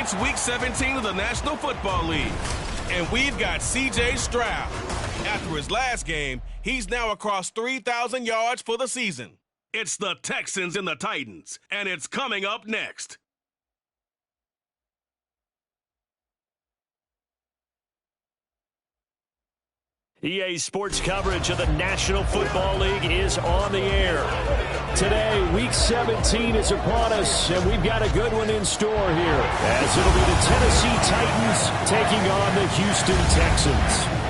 It's Week 17 of the National Football League, and we've got C.J. Stroud. After his last game, he's now across 3,000 yards for the season. It's the Texans and the Titans, and it's coming up next. EA Sports coverage of the National Football League is on the air. Today, Week 17 is upon us, and we've got a good one in store here, as it'll be the Tennessee Titans taking on the Houston Texans.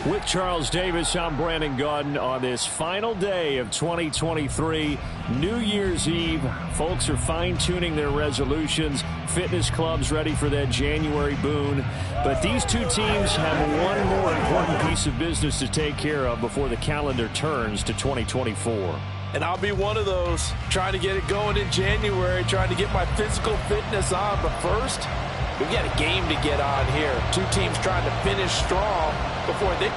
With Charles Davis, I'm Brandon Gaudin on this final day of 2023, New Year's Eve. Folks are fine-tuning their resolutions. Fitness clubs ready for that January boon. But these two teams have one more important piece of business to take care of before the calendar turns to 2024. And I'll be one of those, trying to get it going in January, trying to get my physical fitness on. But first, we've got a game to get on here. Two teams trying to finish strong before they...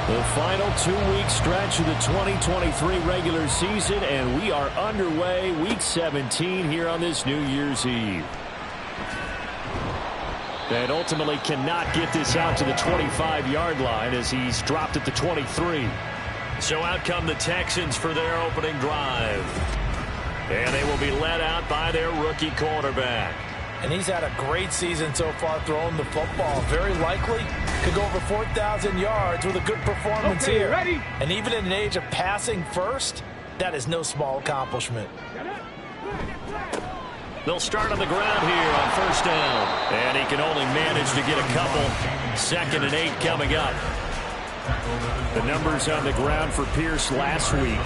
The final two-week stretch of the 2023 regular season, and we are underway, Week 17 here on this New Year's Eve. And ultimately cannot get this out to the 25-yard line as he's dropped at the 23. So out come the Texans for their opening drive. And they will be led out by their rookie quarterback. And he's had a great season so far throwing the football. Very likely could go over 4,000 yards with a good performance here. Ready. And even in an age of passing first, that is no small accomplishment. They'll start on the ground here on first down. And he can only manage to get a couple. 2nd and 8 coming up. The numbers on the ground for Pierce last week.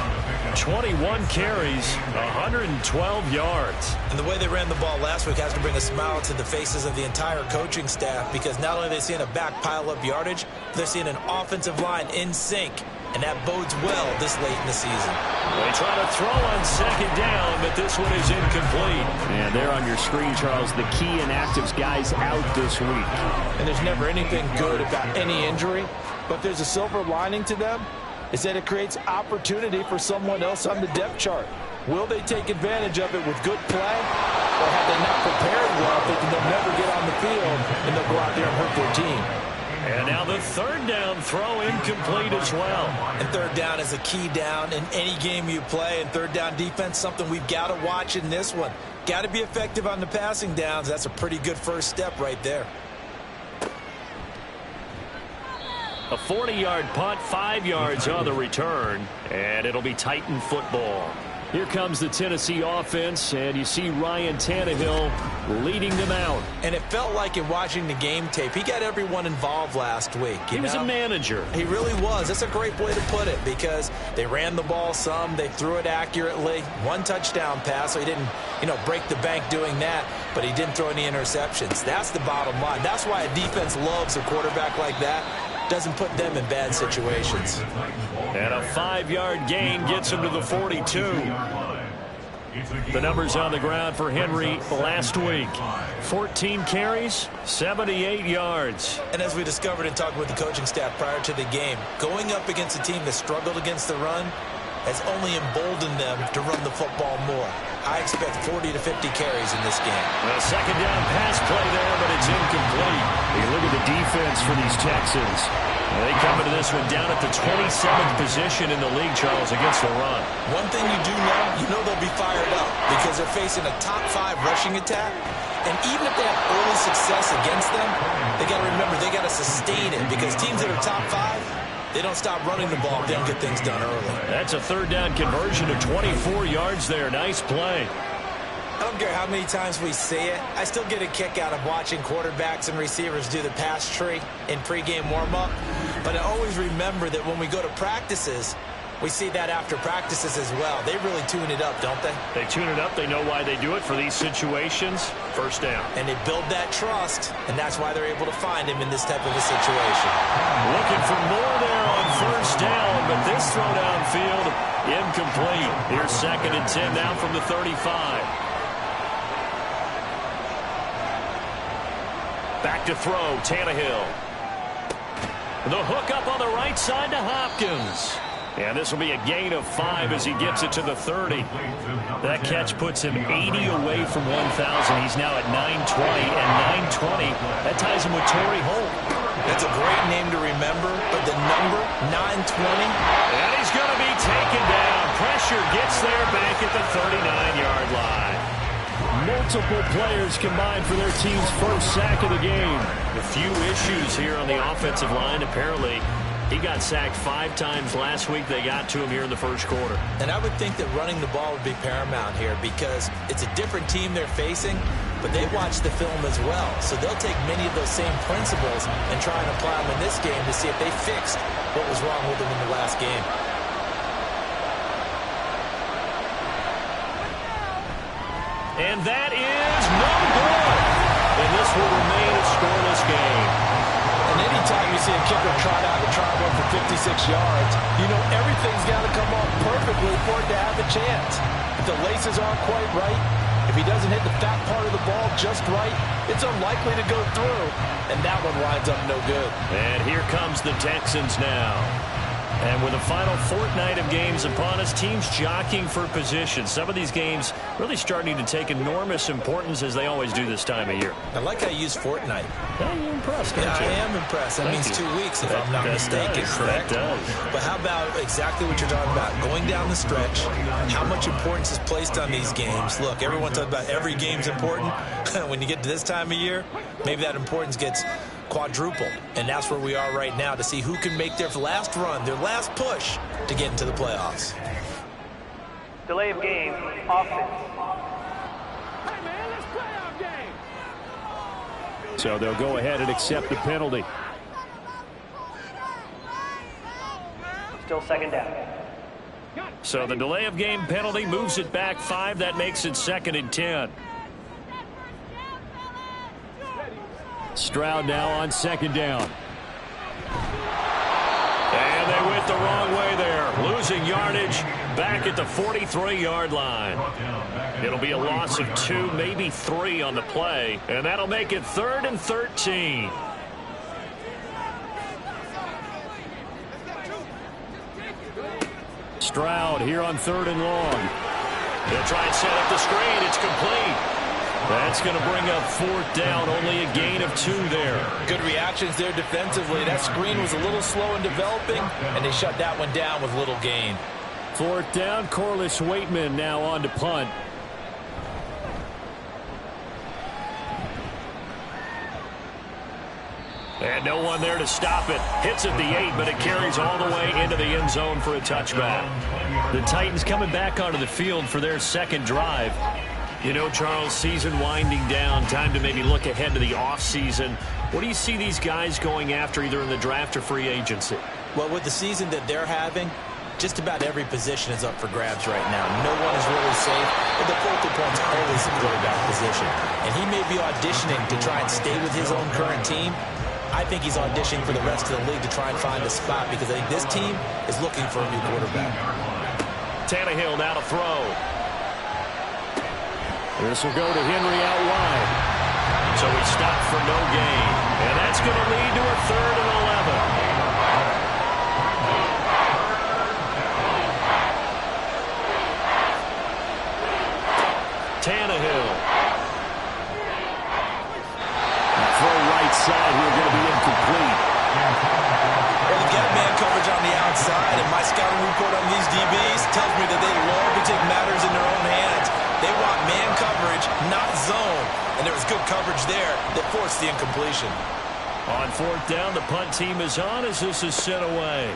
21 carries, 112 yards. And the way they ran the ball last week has to bring a smile to the faces of the entire coaching staff, because not only are they seeing a back pile up yardage, they're seeing an offensive line in sync. And that bodes well this late in the season. They try to throw on 2nd down, but this one is incomplete. And there on your screen, Charles, the key inactives guys out this week. And there's never anything good about any injury, but there's a silver lining to them. Is that it creates opportunity for someone else on the depth chart. Will they take advantage of it with good play? Or have they not prepared well, thinking they'll never get on the field, and they'll go out there and hurt their team? And now the 3rd down throw incomplete as well. And 3rd down is a key down in any game you play. And 3rd down defense, something we've got to watch in this one. Got to be effective on the passing downs. That's a pretty good first step right there. A 40-yard punt, 5 yards on the return, and it'll be Titan football. Here comes the Tennessee offense, and you see Ryan Tannehill leading them out. And it felt like in watching the game tape, he got everyone involved last week. He was a manager. He really was. That's a great way to put it, because they ran the ball some, they threw it accurately. 1 touchdown pass, so he didn't, break the bank doing that, but he didn't throw any interceptions. That's the bottom line. That's why a defense loves a quarterback like that. Doesn't put them in bad situations. And a 5-yard gain gets him to the 42. The numbers on the ground for Henry last week. 14 carries, 78 yards. And as we discovered in talking with the coaching staff prior to the game, going up against a team that struggled against the run has only emboldened them to run the football more. I expect 40 to 50 carries in this game. A 2nd down pass play there, but it's incomplete. You look at the defense for these Texans. They come into this one down at the 27th position in the league, Charles, against the run. One thing you do know they'll be fired up because they're facing a top 5 rushing attack. And even if they have early success against them, they got to remember they got to sustain it, because teams that are top 5, they don't stop running the ball if they don't get things done early. That's a 3rd down conversion of 24 yards there. Nice play. I don't care how many times we see it. I still get a kick out of watching quarterbacks and receivers do the pass tree in pregame warm-up. But I always remember that when we go to practices, we see that after practices as well. They really tune it up, don't they? They tune it up. They know why they do it for these situations. 1st down. And they build that trust, and that's why they're able to find him in this type of a situation. Looking for more there on 1st down, but this throw downfield incomplete. Here's 2nd and 10 now from the 35. Back to throw, Tannehill. The hook up on the right side to Hopkins. And this will be a gain of 5 as he gets it to the 30. That catch puts him 80 away from 1,000. He's now at 920, and 920, that ties him with Torrey Holt. That's a great name to remember, but the number, 920. And he's going to be taken down. Pressure gets there back at the 39-yard line. Multiple players combined for their team's first sack of the game. A few issues here on the offensive line. Apparently, he got sacked 5 times last week. They got to him here in the first quarter. And I would think that running the ball would be paramount here because it's a different team they're facing, but they watch the film as well. So they'll take many of those same principles and try and apply them in this game to see if they fixed what was wrong with them in the last game. And that is no good. And this will remain a scoreless game. And anytime you see a kicker trot out and try to run for 56 yards, you know everything's got to come off perfectly for it to have a chance. If the laces aren't quite right, if he doesn't hit the fat part of the ball just right, it's unlikely to go through. And that one winds up no good. And here comes the Texans now. And with the final fortnight of games upon us, teams jockeying for position. Some of these games really starting to take enormous importance as they always do this time of year. I like how you use fortnight. Yeah, you're impressed, aren't Yeah, you? I am impressed. That means 2 weeks if I'm not mistaken, correct? That does. But how about exactly what you're talking about? Going down the stretch, how much importance is placed on these games? Look, everyone talks about every game's important. When you get to this time of year, maybe that importance gets quadrupled. And that's where we are right now to see who can make their last run, their last push to get into the playoffs. Delay of game, offense. Hey, man, let's play our game. So they'll go ahead and accept the penalty. Still second down. So the delay of game penalty moves it back 5. That makes it 2nd and 10. Stroud now on 2nd down. And they went the wrong way there. Losing yardage back at the 43-yard line. It'll be a loss of 2, maybe 3 on the play. And that'll make it 3rd and 13. Stroud here on 3rd and long. They'll try and set up the screen. It's complete. That's going to bring up 4th down. Only a gain of 2 there. Good reactions there defensively. That screen was a little slow in developing, and they shut that one down with little gain. 4th down. Corliss Waitman now on to punt. And no one there to stop it. Hits at the 8, but it carries all the way into the end zone for a touchback. The Titans coming back onto the field for their 2nd drive. You know, Charles, season winding down, time to maybe look ahead to the offseason. What do you see these guys going after either in the draft or free agency? Well, with the season that they're having, just about every position is up for grabs right now. No one is really safe, but the focal point's always the quarterback position. And he may be auditioning to try and stay with his own current team. I think he's auditioning for the rest of the league to try and find a spot because I think this team is looking for a new quarterback. Tannehill now to throw. This will go to Henry out wide. So he stopped for no gain. And that's going to lead to a 3rd and 11. Tannehill. Throw right side here, going to be incomplete. Well, you got man coverage on the outside, and my scouting report on these DBs tells me that they love to take matters in their own hands. They want man coverage, not zone. And there was good coverage there that forced the incompletion. On 4th down, the punt team is on as this is sent away.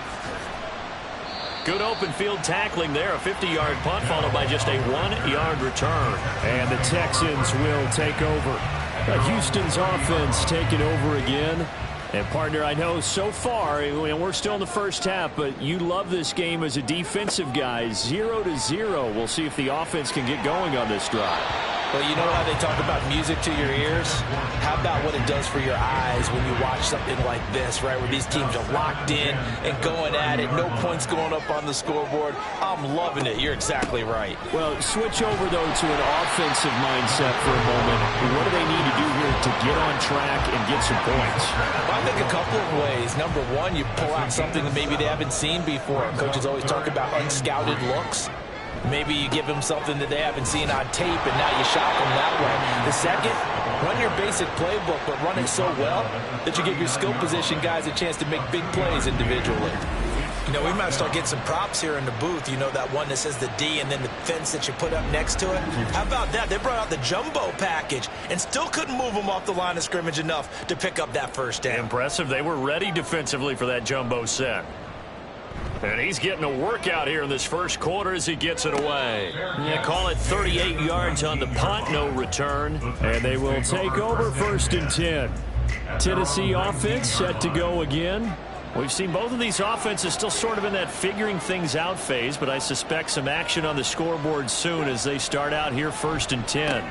Good open field tackling there. A 50-yard punt followed by just a 1-yard return. And the Texans will take over. Houston's offense taking over again. And, partner, I know so far, we're still in the first half, but you love this game as a defensive guy. 0-0. We'll see if the offense can get going on this drive. Well, you know how they talk about music to your ears? How about what it does for your eyes when you watch something like this, right, where these teams are locked in and going at it, no points going up on the scoreboard. I'm loving it. You're exactly right. Well, switch over, though, to an offensive mindset for a moment. What do they need to do here to get on track and get some points? Well, I think a couple of ways. Number one, you pull out something that maybe they haven't seen before. Coaches always talk about unscouted looks. Maybe you give them something that they haven't seen on tape, and now you shock them that way. The second, run your basic playbook, but run it so well that you give your skill position guys a chance to make big plays individually. You know, we might start getting some props here in the booth. You know, that one that says the D and then the fence that you put up next to it? How about that? They brought out the jumbo package and still couldn't move them off the line of scrimmage enough to pick up that first down. Impressive. They were ready defensively for that jumbo set. And he's getting a workout here in this first quarter as he gets it away. Yeah, call it 38 yards on the punt, no return. And they will take over 1st and 10. Tennessee offense set to go again. We've seen both of these offenses still sort of in that figuring things out phase, but I suspect some action on the scoreboard soon as they start out here 1st and 10.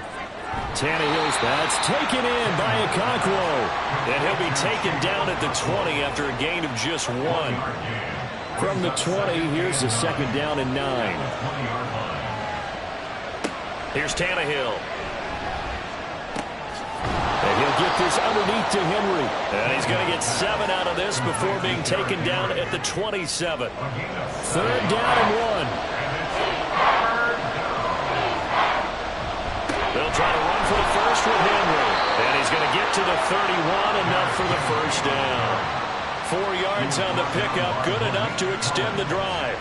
Tannehill's that's taken in by Okonkwo. And he'll be taken down at the 20 after a gain of just 1. From the 20, here's the 2nd down and 9. Here's Tannehill. And he'll get this underneath to Henry. And he's going to get 7 out of this before being taken down at the 27. 3rd down and 1. They'll try to run for the first with Henry. And he's going to get to the 31, enough for the first down. 4 yards on the pickup, good enough to extend the drive.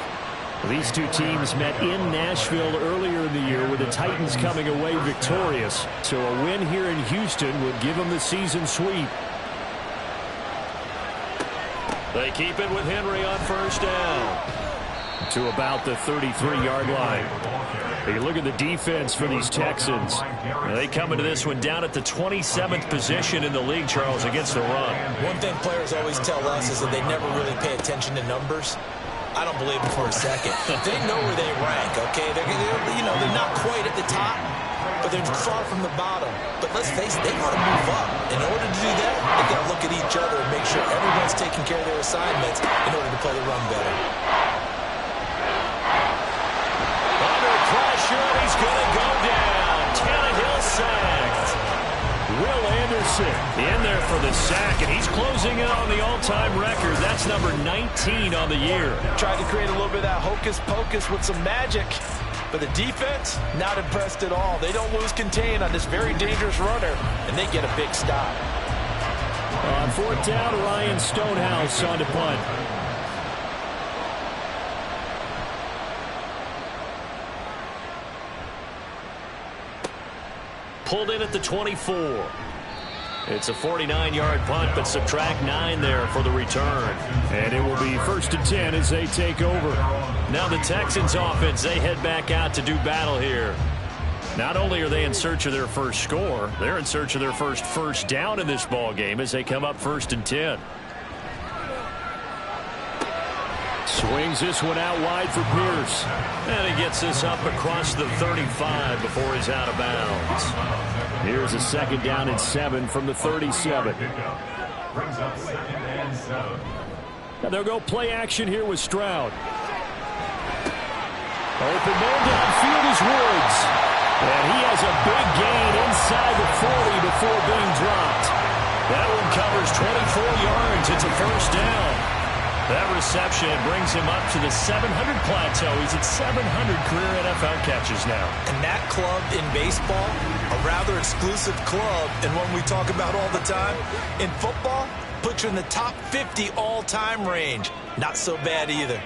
These two teams met in Nashville earlier in the year with the Titans coming away victorious. So a win here in Houston would give them the season sweep. They keep it with Henry on 1st down to about the 33-yard line. You look at the defense for these Texans. They come into this one down at the 27th position in the league, Charles, against the run. One thing players always tell us is that they never really pay attention to numbers. I don't believe it for a second. They know where they rank, okay? They're not quite at the top, but they're far from the bottom. But let's face it, they want to move up. In order to do that, they've got to look at each other and make sure everyone's taking care of their assignments in order to play the run better. He's going to go down. Tannehill sacked. Will Anderson in there for the sack, and he's closing in on the all-time record. That's number 19 on the year. Tried to create a little bit of that hocus-pocus with some magic, but the defense, not impressed at all. They don't lose contain on this very dangerous runner, and they get a big stop. On 4th down, Ryan Stonehouse on to punt. Pulled in at the 24. It's a 49-yard punt, but subtract 9 there for the return. And it will be 1st and 10 as they take over. Now the Texans offense, they head back out to do battle here. Not only are they in search of their first score, they're in search of their first down in this ball game as they come up 1st and 10. Swings this one out wide for Pierce. And he gets this up across the 35 before he's out of bounds. Here's a 2nd down and 7 from the 37. Now they'll go play action here with Stroud. Open man downfield is Woods. And he has a big gain inside the 40 before being dropped. That one covers 24 yards. It's a 1st down. That reception brings him up to the 700 plateau. He's at 700 career NFL catches now. And that club in baseball, a rather exclusive club, and one we talk about all the time. In football, puts you in the top 50 all-time range. Not so bad either.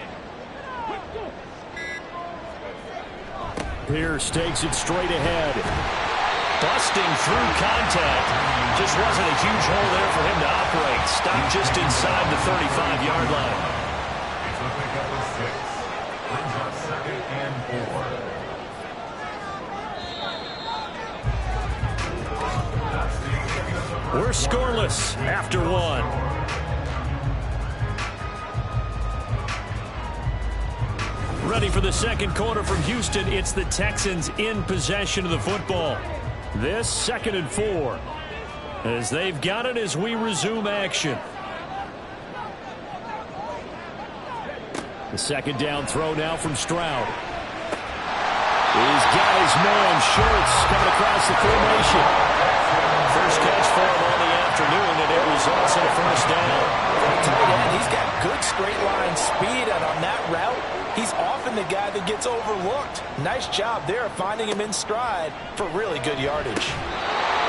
Pierce takes it straight ahead. Busting through contact. Just wasn't a huge hole there for him to operate. Stopped just inside the 35-yard line. We're scoreless after 1. Ready for the 2nd quarter from Houston. It's the Texans in possession of the football. This 2nd and 4. As they've got it as we resume action. The 2nd down throw now from Stroud. He's got his man, Schultz, coming across the formation. First catch for him on the afternoon, and it results in a first down. For a tight end, he's got good straight line speed, and on that route, he's often the guy that gets overlooked. Nice job there finding him in stride for really good yardage.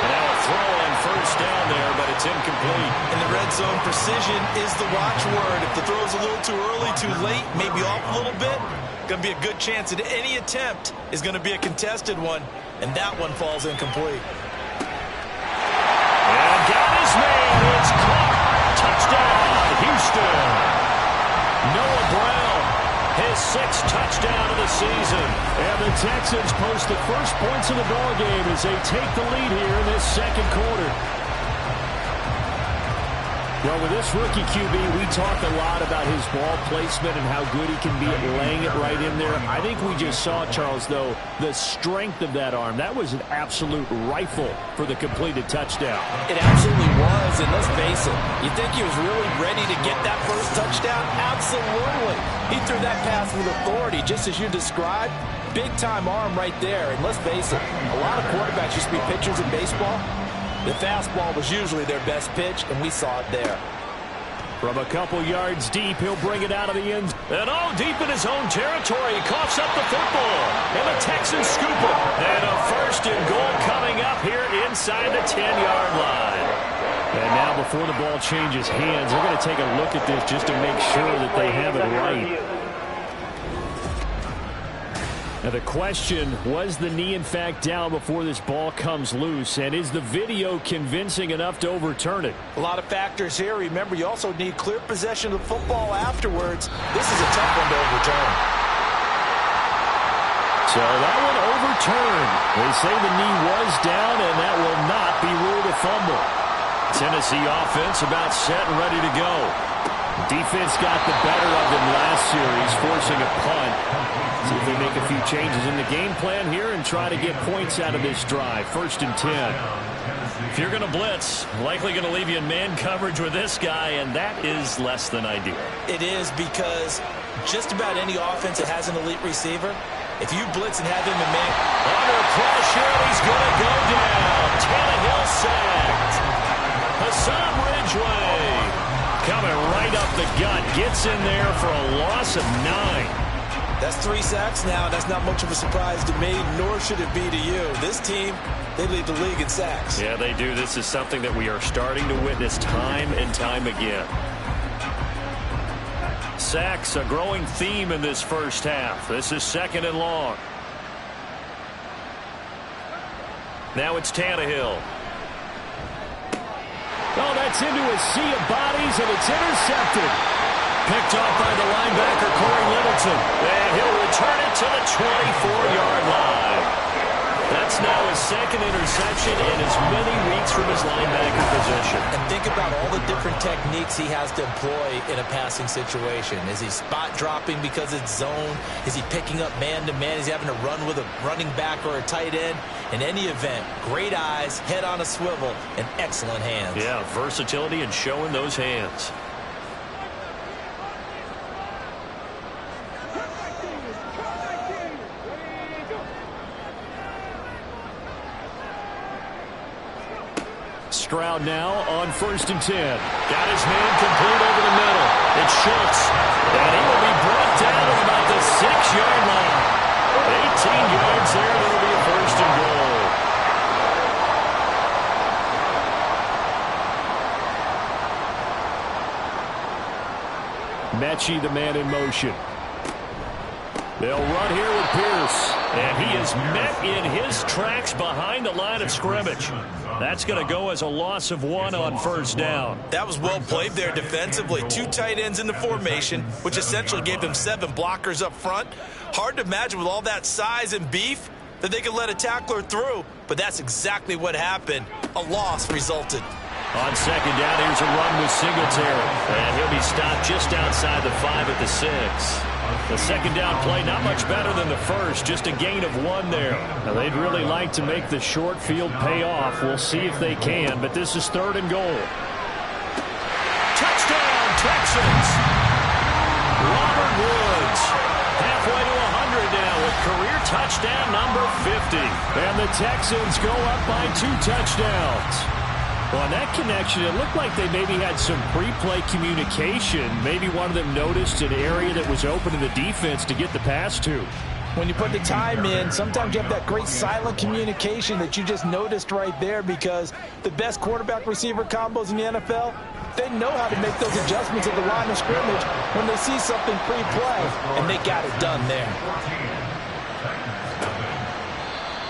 And now a throw on first down there, but it's incomplete. In the red zone, precision is the watchword. If the throw's a little too early, too late, maybe off a little bit, going to be a good chance that any attempt is going to be a contested one, and that one falls incomplete. And got his man. It's caught. Touchdown, Houston. Noah Brown, his 6th touchdown of the season. And the Texans post the first points of the ballgame as they take the lead here in this 2nd quarter. Well, with this rookie QB, we talk a lot about his ball placement and how good he can be at laying it right in there. I think we just saw, Charles, though, the strength of that arm. That was an absolute rifle for the completed touchdown. It absolutely was, and let's face it, you think he was really ready to get that first touchdown? Absolutely. He threw that pass with authority, just as you described. Big-time arm right there, and let's face it, a lot of quarterbacks used to be pitchers in baseball. The fastball was usually their best pitch, and we saw it there. From a couple yards deep, he'll bring it out of the end. And deep in his own territory, he coughs up the football. And the Texans scoop it. And a 1st and goal coming up here inside the 10-yard line. And now before the ball changes hands, they're going to take a look at this just to make sure that they have it right. Now the question, was the knee in fact down before this ball comes loose? And is the video convincing enough to overturn it? A lot of factors here. Remember, you also need clear possession of the football afterwards. This is a tough one to overturn. So that one overturned. They say the knee was down, and that will not be ruled a fumble. Tennessee offense about set and ready to go. Defense got the better of them last series, forcing a punt. See if they make a few changes in the game plan here and try to get points out of this drive. 1st and 10. If you're going to blitz, likely going to leave you in man coverage with this guy, and that is less than ideal. It is, because just about any offense that has an elite receiver, if you blitz and have him in man, under pressure, he's going to go down. Tannehill sacked. Hassan Ridgeway coming right up the gut, gets in there for a loss of 9. That's 3 sacks now. That's not much of a surprise to me, nor should it be to you. This team, they lead the league in sacks. Yeah, they do. This is something that we are starting to witness time and time again. Sacks, a growing theme in this first half. This is 2nd and long. Now it's Tannehill. Oh, that's into a sea of bodies, and it's intercepted. Picked off by the linebacker, Corey Littleton. And he'll return it to the 24-yard line. That's now his 2nd interception in as many weeks from his linebacker position. And think about all the different techniques he has to employ in a passing situation. Is he spot dropping because it's zone? Is he picking up man-to-man? Is he having to run with a running back or a tight end? In any event, great eyes, head on a swivel, and excellent hands. Yeah, versatility and showing those hands. Stroud now on 1st and 10. Got his man complete over the middle. It's Schultz. And he will be brought down at about the 6-yard line. 18 yards there. That'll be a 1st and goal. Mechie, the man in motion. They'll run here with Pierce. And he is met in his tracks behind the line of scrimmage. That's going to go as a loss of 1 on 1st down. That was well played there defensively. 2 tight ends in the formation, which essentially gave them 7 blockers up front. Hard to imagine with all that size and beef that they could let a tackler through, but that's exactly what happened. A loss resulted. On 2nd down, here's a run with Singletary. And he'll be stopped just outside the 5 at the 6. The second down play, not much better than the first, just a gain of 1 there. Now, they'd really like to make the short field pay off. We'll see if they can, but this is 3rd and goal. Touchdown, Texans! Robert Woods, halfway to 100 now with career touchdown number 50. And the Texans go up by 2 touchdowns. Well, on that connection, it looked like they maybe had some pre-play communication. Maybe one of them noticed an area that was open to the defense to get the pass to. When you put the time in, sometimes you have that great silent communication that you just noticed right there, because the best quarterback-receiver combos in the NFL, they know how to make those adjustments at the line of scrimmage when they see something pre-play, and they got it done there.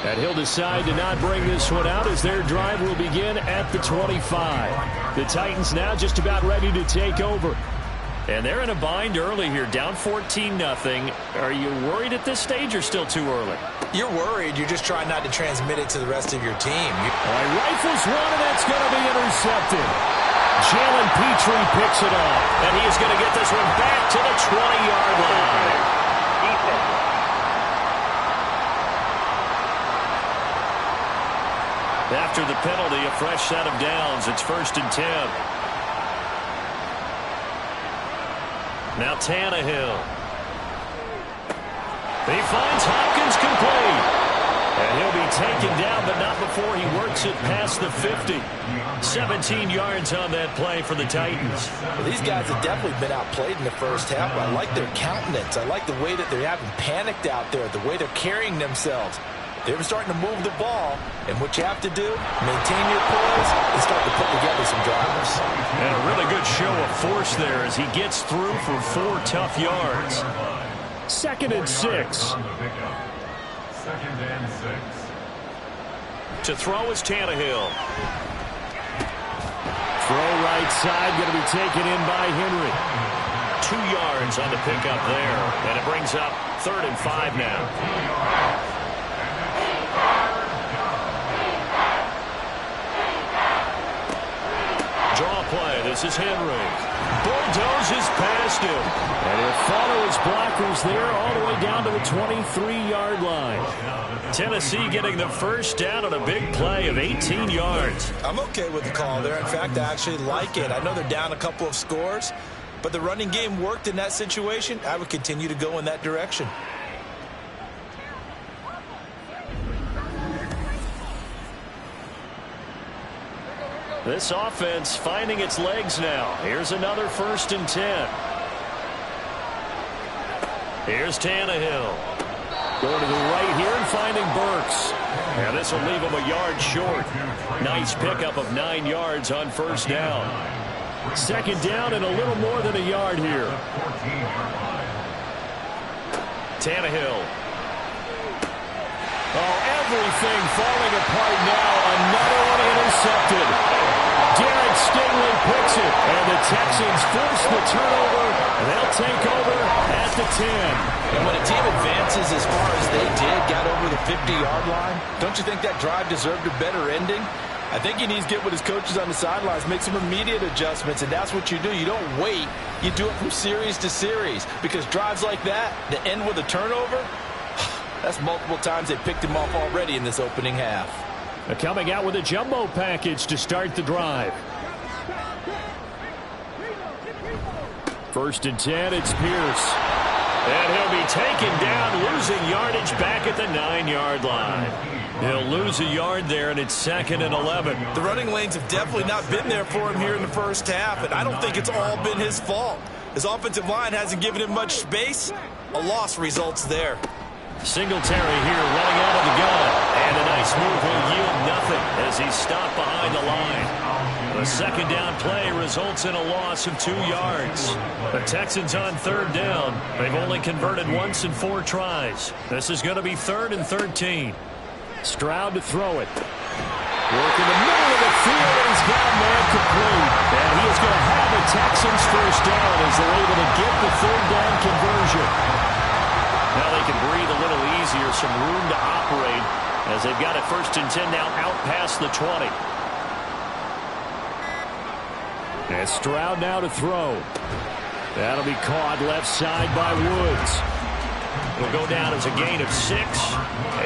And he'll decide to not bring this one out as their drive will begin at the 25. The Titans now just about ready to take over. And they're in a bind early here, down 14-0. Are you worried at this stage or still too early? You're worried. You're just trying not to transmit it to the rest of your team. All right, rifles one, and that's going to be intercepted. Jalen Petrie picks it up, and he is going to get this one back to the 20-yard line. After the penalty, a fresh set of downs. It's 1st and 10. Now Tannehill. He finds Hopkins complete. And he'll be taken down, but not before he works it past the 50. 17 yards on that play for the Titans. Well, these guys have definitely been outplayed in the first half. I like their countenance. I like the way that they're having panicked out there, the way they're carrying themselves. They're starting to move the ball, and what you have to do, maintain your poise and start to put together some drives. And a really good show of force there as he gets through for 4 tough yards. 2nd and 6. To throw is Tannehill. Throw right side, going to be taken in by Henry. 2 yards on the pickup there, and it brings up 3rd and 5 now. Draw play. This is Henry. Bulldozes past him. And he'll follow his blockers there all the way down to the 23-yard line. Tennessee getting the first down on a big play of 18 yards. I'm okay with the call there. In fact, I actually like it. I know they're down a couple of scores, but the running game worked in that situation. I would continue to go in that direction. This offense finding its legs now. Here's another 1st and 10. Here's Tannehill. Going to the right here and finding Burks. And this will leave him a yard short. Nice pickup of 9 yards on 1st down. 2nd down and a little more than a yard here. Tannehill. Oh, everything falling apart now. Another one intercepted. Derek Stingley picks it, and the Texans force the turnover, and they'll take over at the 10. And when a team advances as far as they did, got over the 50-yard line, don't you think that drive deserved a better ending? I think he needs to get with his coaches on the sidelines, make some immediate adjustments, and that's what you do. You don't wait. You do it from series to series, because drives like that, that end with a turnover, that's multiple times they picked him off already in this opening half. Coming out with a jumbo package to start the drive. 1st and 10, it's Pierce. And he'll be taken down, losing yardage back at the 9-yard line. He'll lose a yard there, and it's 2nd and 11. The running lanes have definitely not been there for him here in the first half, and I don't think it's all been his fault. His offensive line hasn't given him much space. A loss results there. Singletary here running out of the gun. And a nice move will yield nothing as he's stopped behind the line. The 2nd down play results in a loss of 2 yards. The Texans on 3rd down. They've only converted once in 4 tries. This is going to be 3rd and 13. Stroud to throw it. Work in the middle of the field, and he's got a man complete. And he is going to have a Texans first down as they're able to get the 3rd down conversion. Now they can breathe a little easier, some room to operate as they've got it 1st and 10 now out past the 20. And Stroud now to throw. That'll be caught left side by Woods. It'll go down as a gain of 6,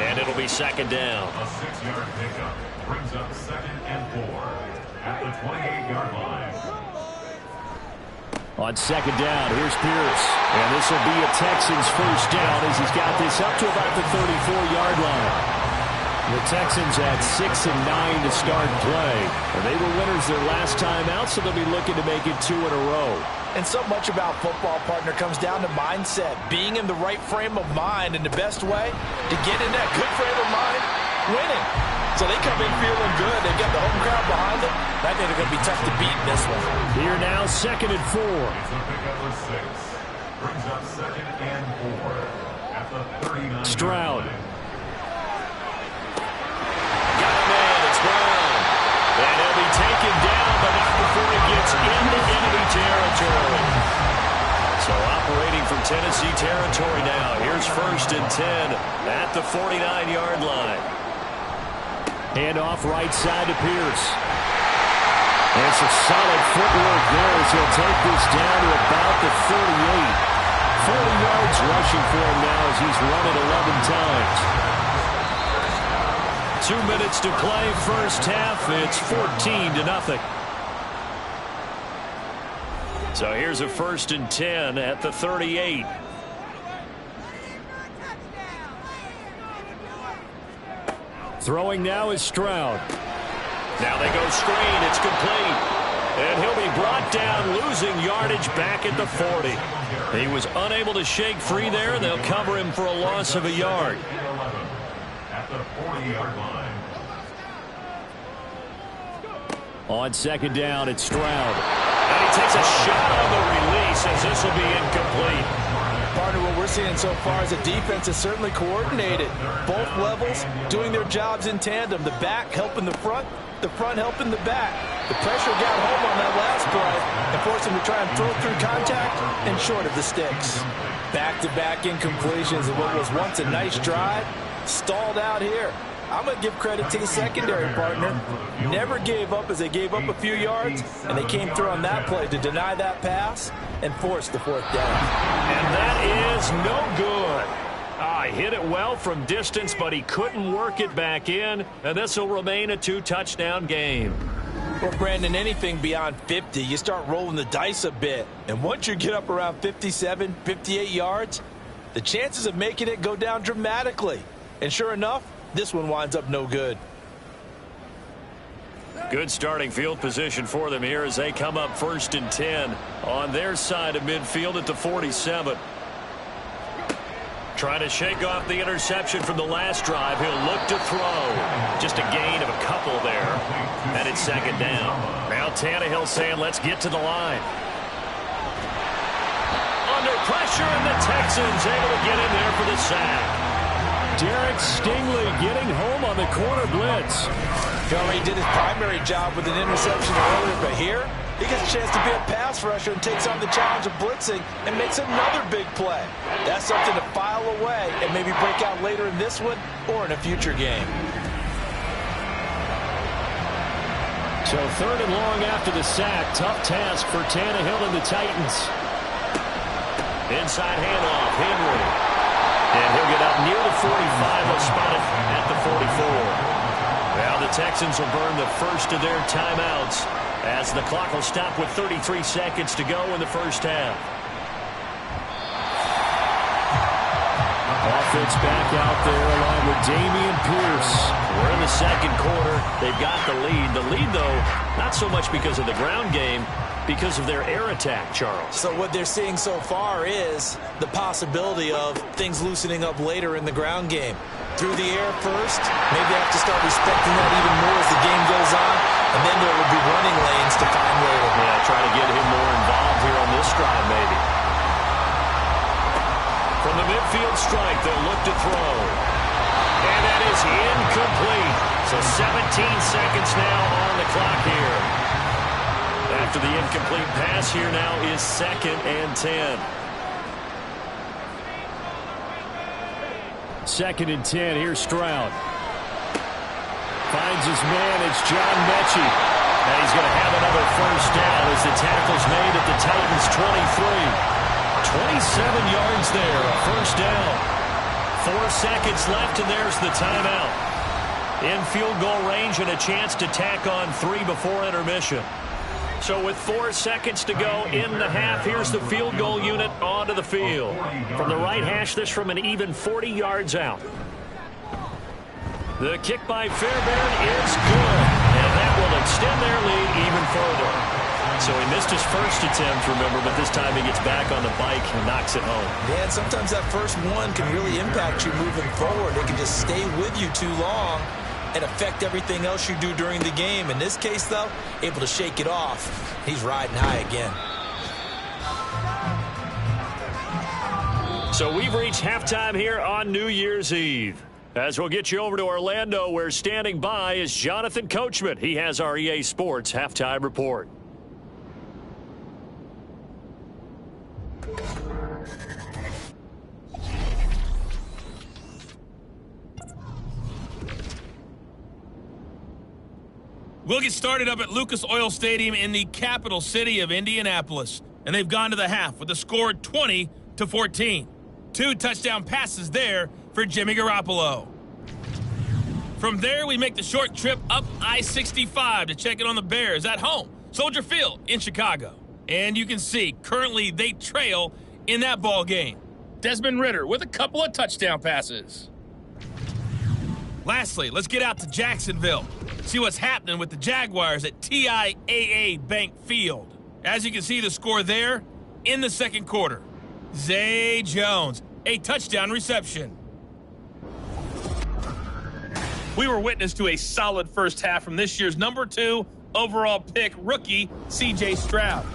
and it'll be second down. A 6-yard pickup brings up 2nd and 4 at the 28-yard line. On second down, here's Pierce. And this will be a Texans first down as he's got this up to about the 34-yard line. The Texans had 6 and 9 to start play. And they were winners their last time out, so they'll be looking to make it 2 in a row. And so much about football, partner, comes down to mindset. Being in the right frame of mind, and the best way to get in that good frame of mind, winning. So they come in feeling good. They've got the home crowd behind them. I think they're going to be tough to beat in this one. Here now, 2nd and 4. It's a pickup of 6. Brings up 2nd and 4 at the 39. Stroud. Got a man. It's Brown. And he'll be taken down, but not before he gets into enemy territory. So operating from Tennessee territory now. Here's 1st and 10 at the 49-yard line. Hand off right side to Pierce. And some solid footwork there as he'll take this down to about the 38. 40 yards rushing for him now as he's run it 11 times. 2 minutes to play, first half. It's 14-0. So here's a 1st and 10 at the 38. Throwing now is Stroud. Now they go screen. It's complete. And he'll be brought down, losing yardage back at the 40. He was unable to shake free there. They'll cover him for a loss of a yard. At the 40-yard line. On second down, it's Stroud. And he takes a shot on the release as this will be incomplete. Partner, what we're seeing so far is the defense is certainly coordinated. Both levels doing their jobs in tandem. The back helping the front helping the back. The pressure got home on that last play and forced him to try and throw through contact and short of the sticks. Back-to-back incompletions of what was once a nice drive, stalled out here. I'm going to give credit to the secondary, partner. Never gave up as they gave up a few yards, and they came through on that play to deny that pass and force the 4th down. And that is no good. He hit it well from distance, but he couldn't work it back in, and this will remain a 2-touchdown game. Well, Brandon, anything beyond 50, you start rolling the dice a bit. And once you get up around 57, 58 yards, the chances of making it go down dramatically. And sure enough, this one winds up no good. Good starting field position for them here as they come up 1st and 10 on their side of midfield at the 47. Trying to shake off the interception from the last drive. He'll look to throw. Just a gain of a couple there. And it's second down. Now Tannehill saying, let's get to the line. Under pressure, and the Texans able to get in there for the sack. Derek Stingley getting home on the corner blitz. He already did his primary job with an interception earlier, but here he gets a chance to be a pass rusher and takes on the challenge of blitzing and makes another big play. That's something to file away and maybe break out later in this one or in a future game. So 3rd and long after the sack. Tough task for Tannehill and the Titans. Inside handoff, Henry. And he'll get up near the 45. He'll spot it at the 44. Now the Texans will burn the first of their timeouts as the clock will stop with 33 seconds to go in the first half. Offense back out there along with Dameon Pierce. We're in the second quarter. They've got the lead. The lead, though, not so much because of the ground game, because of their air attack, Charles. So what they're seeing so far is the possibility of things loosening up later in the ground game. Through the air first, maybe they have to start respecting that even more as the game goes on, and then there will be running lanes to find later. Yeah, try to get him more involved here on this drive, maybe. From the midfield strike, they'll look to throw. And that is incomplete. So 17 seconds now on the clock here. After the incomplete pass, here now is 2nd and 10. 2nd and 10. Here's Stroud. Finds his man. It's John Mechie. And he's going to have another first down as the tackle's made at the Titans' 23. 27 yards there, a first down. 4 seconds left, and there's the timeout. In field goal range and a chance to tack on 3 before intermission. So with 4 seconds to go in the half, here's the field goal unit onto the field. From the right hash, this from an even 40 yards out. The kick by Fairbairn is good, and that will extend their lead even further. So he missed his first attempt, remember, but this time he gets back on the bike and knocks it home. Yeah, and sometimes that first one can really impact you moving forward. It can just stay with you too long and affect everything else you do during the game. In this case, though, able to shake it off. He's riding high again. So we've reached halftime here on New Year's Eve. As we'll get you over to Orlando, where standing by is Jonathan Coachman. He has our EA Sports halftime report. We'll get started up at Lucas Oil Stadium in the capital city of Indianapolis. And they've gone to the half with a score 20-14. 2 touchdown passes there for Jimmy Garoppolo. From there, we make the short trip up I-65 to check in on the Bears at home, Soldier Field in Chicago. And you can see, currently they trail in that ball game. Desmond Ridder with a couple of touchdown passes. Lastly, let's get out to Jacksonville. See what's happening with the Jaguars at TIAA Bank Field. As you can see, the score there in the second quarter. Zay Jones, a touchdown reception. We were witness to a solid first half from this year's number 2 overall pick rookie, C.J. Stroud.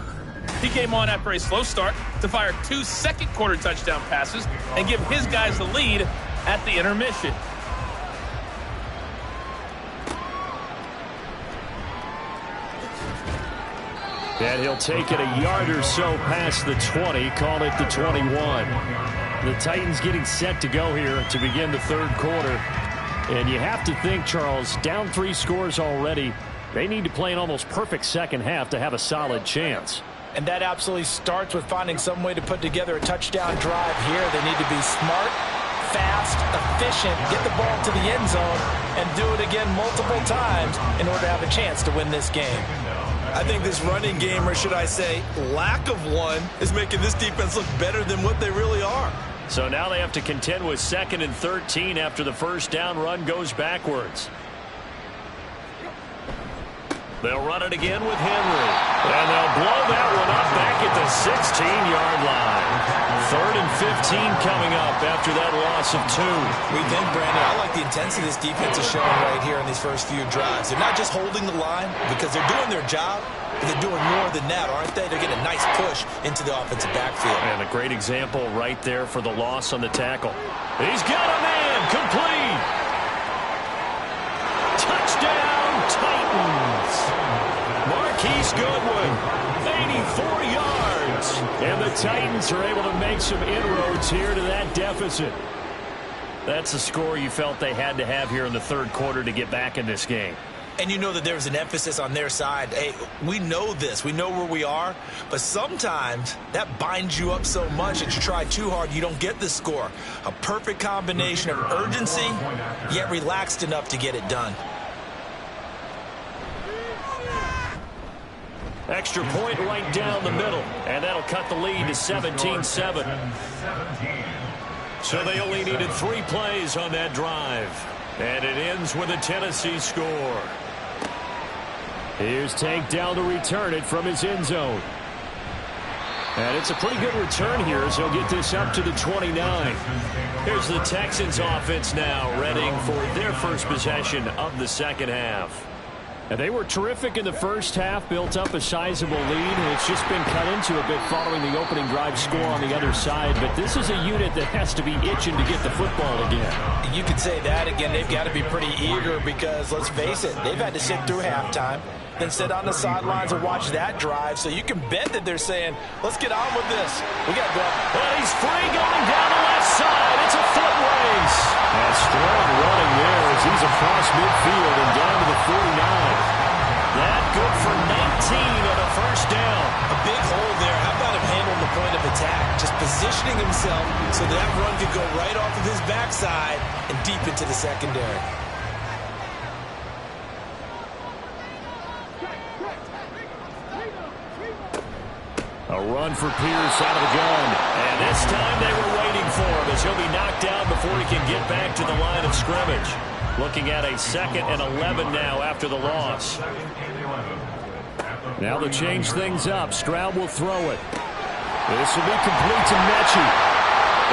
He came on after a slow start to fire 2 second-quarter touchdown passes and give his guys the lead at the intermission. And he'll take it a yard or so past the 20, call it the 21. The Titans getting set to go here to begin the third quarter. And you have to think, Charles, down 3 scores already. They need to play an almost perfect second half to have a solid chance. And that absolutely starts with finding some way to put together a touchdown drive here. They need to be smart, fast, efficient, get the ball to the end zone, and do it again multiple times in order to have a chance to win this game. I think this running game, or should I say lack of one, is making this defense look better than what they really are. So now they have to contend with 2nd and 13 after the first down run goes backwards. They'll run it again with Henry. And they'll blow that one up back at the 16-yard line. 3rd and 15 coming up after that loss of 2. We think, Brandon, I like the intensity this defense is showing right here in these first few drives. They're not just holding the line because they're doing their job, but they're doing more than that, aren't they? They're getting a nice push into the offensive backfield. And a great example right there for the loss on the tackle. He's got a man complete. Touchdown, Titans. Marquise Goodwin, 84 yards. And the Titans are able to make some inroads here to that deficit. That's the score you felt they had to have here in the third quarter to get back in this game. And you know that there was an emphasis on their side. Hey, we know this. We know where we are. But sometimes that binds you up so much that you try too hard, you don't get the score. A perfect combination of urgency, yet relaxed enough to get it done. Extra point right down the middle. And that'll cut the lead to 17-7. So they only needed 3 plays on that drive. And it ends with a Tennessee score. Here's Tank down to return it from his end zone. And it's a pretty good return here as he'll get this up to the 29. Here's the Texans offense now, readying for their first possession of the second half. And they were terrific in the first half, built up a sizable lead, and it's just been cut into a bit following the opening drive score on the other side. But this is a unit that has to be itching to get the football again. You could say that again. They've got to be pretty eager because, let's face it, they've had to sit through halftime, then sit on the sidelines and watch that drive. So you can bet that they're saying, let's get on with this. We got to go. Well, he's free going down the left side. It's a foot race. And strong running there as he's across midfield and down to the 49. That good and a first down. A big hole there. How about him handling the point of attack? Just positioning himself so that run could go right off of his backside and deep into the secondary. A run for Pierce out of the gun. And this time they were waiting for him as he'll be knocked down before he can get back to the line of scrimmage. Looking at a 2nd and 11 now after the loss. Now they'll change things up. Stroud will throw it. This will be complete to Mechie.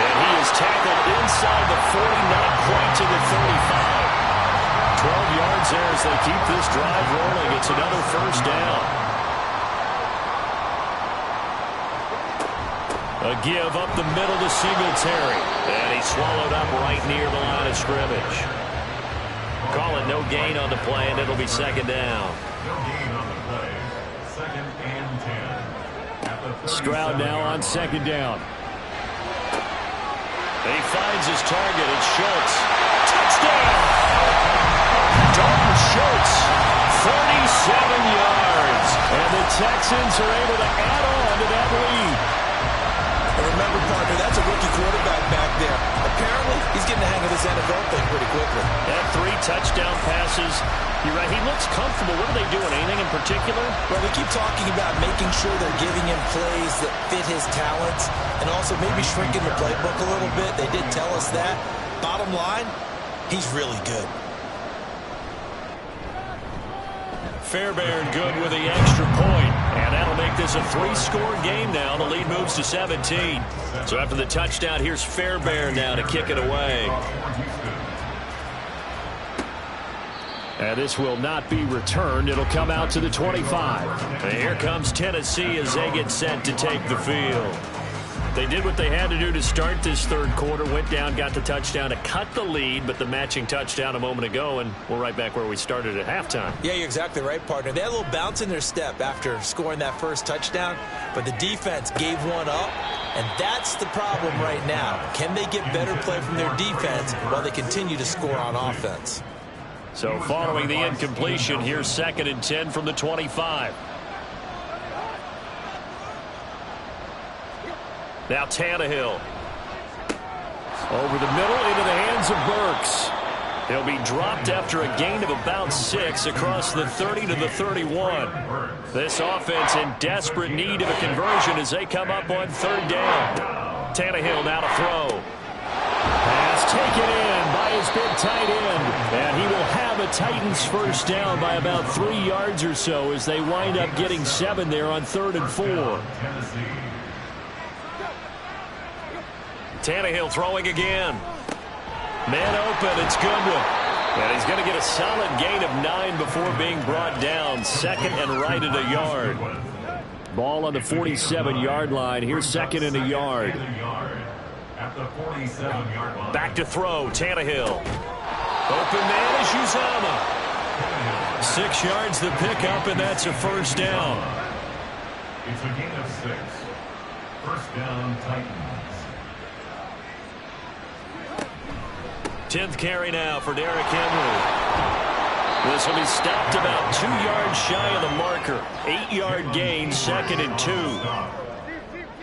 And he is tackled inside the 40, not quite to the 35. 12 yards there as they keep this drive rolling. It's another first down. A give up the middle to Singletary. And he's swallowed up right near the line of scrimmage. Call it no gain on the play, and it'll be 2nd down. No gain on the play. 2nd and 10. Stroud now on 2nd down. He finds his target. It's Schultz. Touchdown! Dalton Schultz, 47 yards. And the Texans are able to add on to that lead. Remember, partner, that's a rookie quarterback back there. Apparently, he's getting the hang of this NFL thing pretty quickly. That 3 touchdown passes. You're right. He looks comfortable. What are they doing? Anything in particular? Well, we keep talking about making sure they're giving him plays that fit his talents and also maybe shrinking the playbook a little bit. They did tell us that. Bottom line, he's really good. Fairbairn good with the extra point. And that'll make this a 3-score game now. The lead moves to 17. So after the touchdown, here's Fairbairn now to kick it away. And this will not be returned. It'll come out to the 25. And here comes Tennessee as they get set to take the field. They did what they had to do to start this 3rd quarter. Went down, got the touchdown to cut the lead, but the matching touchdown a moment ago, and we're right back where we started at halftime. Yeah, you're exactly right, partner. They had a little bounce in their step after scoring that first touchdown, but the defense gave one up, and that's the problem right now. Can they get better play from their defense while they continue to score on offense? So following the incompletion, here's 2nd and 10 from the 25. Now Tannehill. Over the middle into the hands of Burks. He'll be dropped after a gain of about 6 across the 30 to the 31. This offense in desperate need of a conversion as they come up on 3rd down. Tannehill now to throw. Pass taken in by his big tight end. And he will have a Titans first down by about 3 yards or so as they wind up getting 7 there on 3rd and 4. Tannehill throwing again. Man open, it's Goodwin. And he's going to get a solid gain of 9 before being brought down. 2nd and right at a yard. Ball on the 47-yard line. Here's 2nd and a yard. Back to throw, Tannehill. Open man is Uzama. 6 yards the pickup, and that's a first down. It's a gain of 6. First down, Titans. 10th carry now for Derrick Henry. This will be stopped about 2 yards shy of the marker. 8-yard gain, 2nd and 2.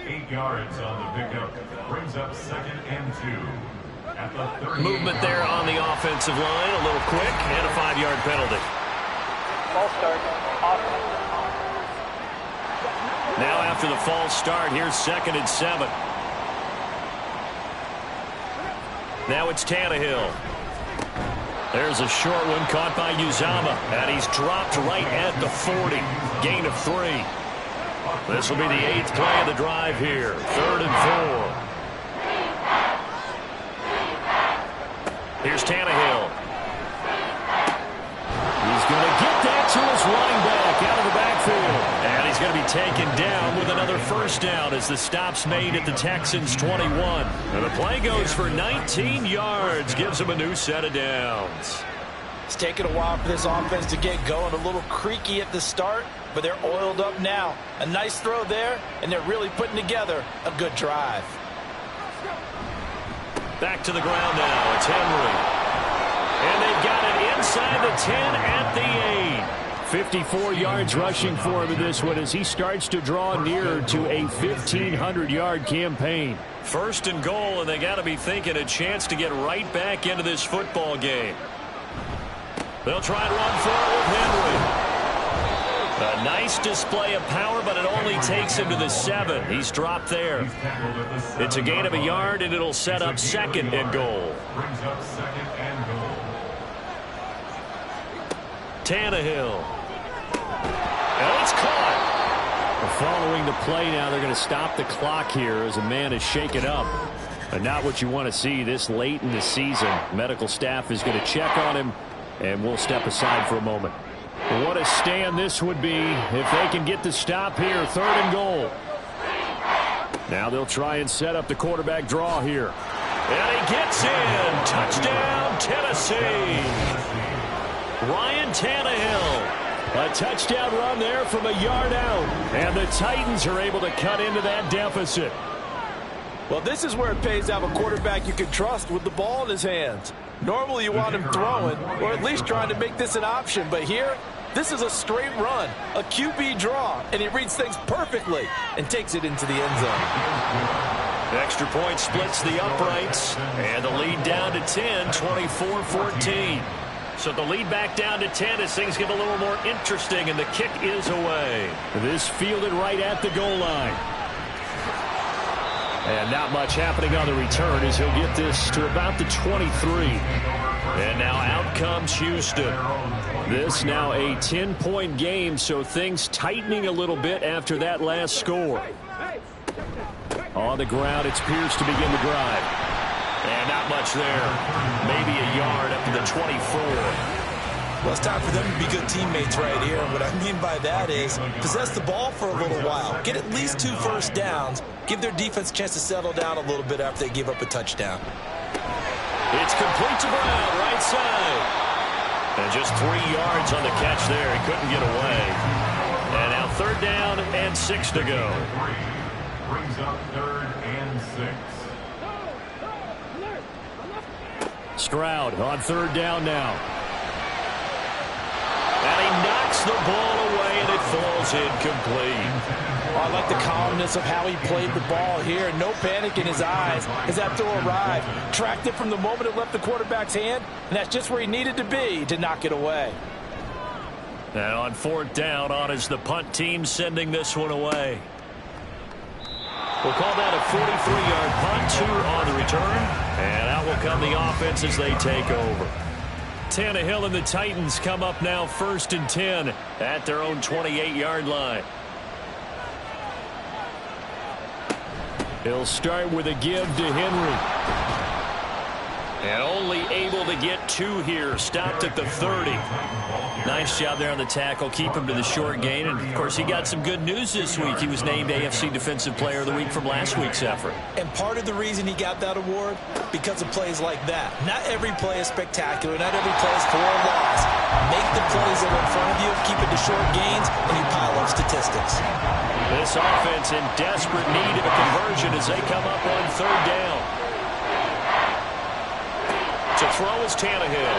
8 yards on the pickup. Brings up 2nd and 2. At the 30. Movement there on the offensive line. A little quick and a 5-yard penalty. False start. Offense. Now after the false start, here's 2nd and 7. Now it's Tannehill. There's a short one caught by Uzama, and he's dropped right at the 40. Gain of 3. This will be the 8th play of the drive here. 3rd and 4. Here's Tannehill. He's going to get that to his running back out of the backfield. And he's going to be taken down with another first down as the stop's made at the Texans' 21. And the play goes for 19 yards, gives him a new set of downs. It's taken a while for this offense to get going. A little creaky at the start, but they're oiled up now. A nice throw there, and they're really putting together a good drive. Back to the ground now. It's Henry. And they've got it inside the 10 at the 8. 54 yards rushing for him in this one as he starts to draw nearer to a 1,500-yard campaign. 1st and goal, and they got to be thinking a chance to get right back into this football game. They'll try and run for it with Henry. A nice display of power, but it only takes him to the 7. He's dropped there. It's a gain of a yard, and it'll set up 2nd and goal. Brings up 2nd and goal. Tannehill. And it's caught. Following the play now, they're going to stop the clock here as a man is shaken up. But not what you want to see this late in the season. Medical staff is going to check on him, and we'll step aside for a moment. What a stand this would be if they can get the stop here. 3rd and goal. Now they'll try and set up the quarterback draw here. And he gets in. Touchdown, Tennessee. Ryan Tannehill. A touchdown run there from a yard out. And the Titans are able to cut into that deficit. Well, this is where it pays to have a quarterback you can trust with the ball in his hands. Normally you want him throwing, or at least trying to make this an option. But here, this is a straight run, a QB draw, and he reads things perfectly and takes it into the end zone. Extra point splits the uprights, and the lead down to 10, 24-14. So the lead back down to 10 as things get a little more interesting, and the kick is away. This fielded right at the goal line. And not much happening on the return as he'll get this to about the 23. And now out comes Houston. This now a 10-point game, so things tightening a little bit after that last score. On the ground, it's Pierce to begin the drive. And not much there. Maybe a yard up to the 24. Well, it's time for them to be good teammates right here. And what I mean by that is possess the ball for a little while. Get at least 2 first downs. Give their defense a chance to settle down a little bit after they give up a touchdown. It's complete to Brown, right side. And just 3 yards on the catch there. He couldn't get away. And now 3rd down and 6 to go. Brings up 3rd and 6. Stroud on 3rd down now. And he knocks the ball away, and it falls incomplete. I like the calmness of how he played the ball here. No panic in his eyes as that throw arrived. Tracked it from the moment it left the quarterback's hand, and that's just where he needed to be to knock it away. And on 4th down, on is the punt team sending this one away. We'll call that a 43-yard punt, 2 on the return. And out will come the offense as they take over. Tannehill and the Titans come up now 1st and 10 at their own 28-yard line. He'll start with a give to Henry. And only able to get 2 here. Stopped at the 30. Nice job there on the tackle. Keep him to the short gain. And, of course, he got some good news this week. He was named AFC Defensive Player of the Week from last week's effort. And part of the reason he got that award, because of plays like that. Not every play is spectacular. Not every play is for a loss. Make the plays that are in front of you, keep it to short gains, and you pile up statistics. This offense in desperate need of a conversion as they come up on 3rd down. To throw is Tannehill.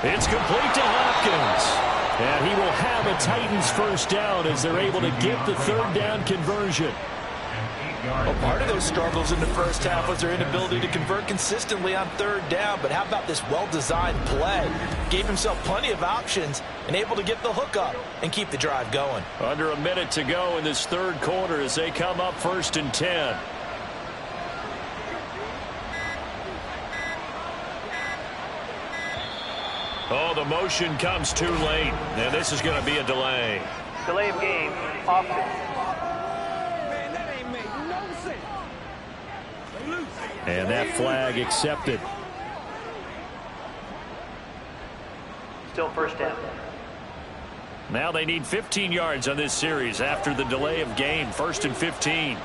It's complete to Hopkins. And he will have a Titans 1st down as they're able to get the 3rd down conversion. Well, part of their struggles in the first half was their inability to convert consistently on 3rd down. But how about this well-designed play? Gave himself plenty of options and able to get the hook up and keep the drive going. Under a minute to go in this 3rd quarter as they come up 1st and 10. Oh, the motion comes too late. And this is going to be a delay. Delay of game, offense. Man, that ain't made no sense. And that flag accepted. Still 1st down. Now they need 15 yards on this series after the delay of game. 1st and 15.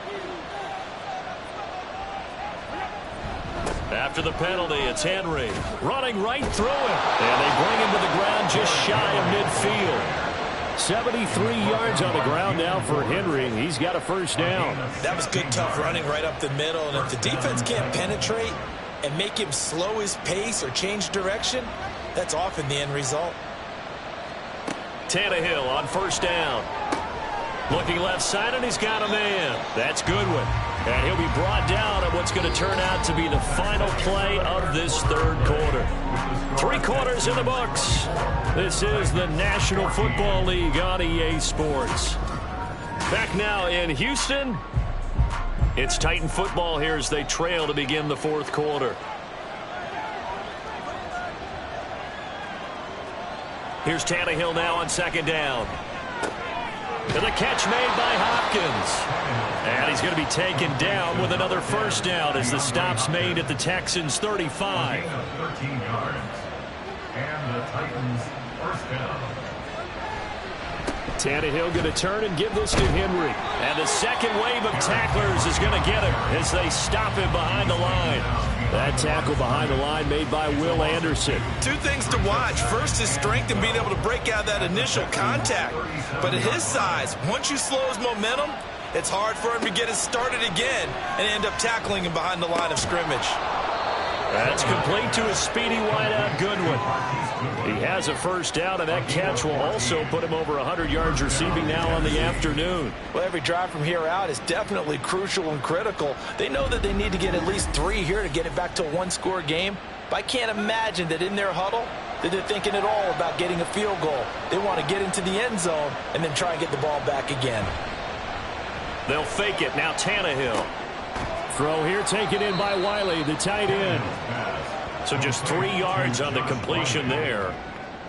After the penalty, it's Henry running right through him. And they bring him to the ground just shy of midfield. 73 yards on the ground now for Henry. He's got a 1st down. That was good, tough running right up the middle. And if the defense can't penetrate and make him slow his pace or change direction, that's often the end result. Tannehill on first down. Looking left side, and he's got a man. That's Goodwin. And he'll be brought down at what's going to turn out to be the final play of this third quarter. 3 quarters in the books. This is the National Football League on EA Sports. Back now in Houston. It's Titan football here as they trail to begin the fourth quarter. Here's Tannehill now on second down. And the catch made by Hopkins. And he's going to be taken down with another first down as the stop's made at the Texans' 35. 13 yards. And the Titans first down. Tannehill going to turn and give this to Henry. And the second wave of tacklers is going to get him as they stop him behind the line. That tackle behind the line made by Will Anderson. 2 things to watch. First, his strength and being able to break out that initial contact. But at his size, once you slow his momentum, it's hard for him to get it started again and end up tackling him behind the line of scrimmage. That's complete to his speedy wideout, Goodwin. He has a first down, and that catch will also put him over 100 yards receiving now on the afternoon. Well, every drive from here out is definitely crucial and critical. They know that they need to get at least 3 here to get it back to a 1-score game. But I can't imagine that in their huddle that they're thinking at all about getting a field goal. They want to get into the end zone and then try and get the ball back again. They'll fake it. Now Tannehill. Throw here taken in by Wiley, the tight end. So just 3 yards on the completion there.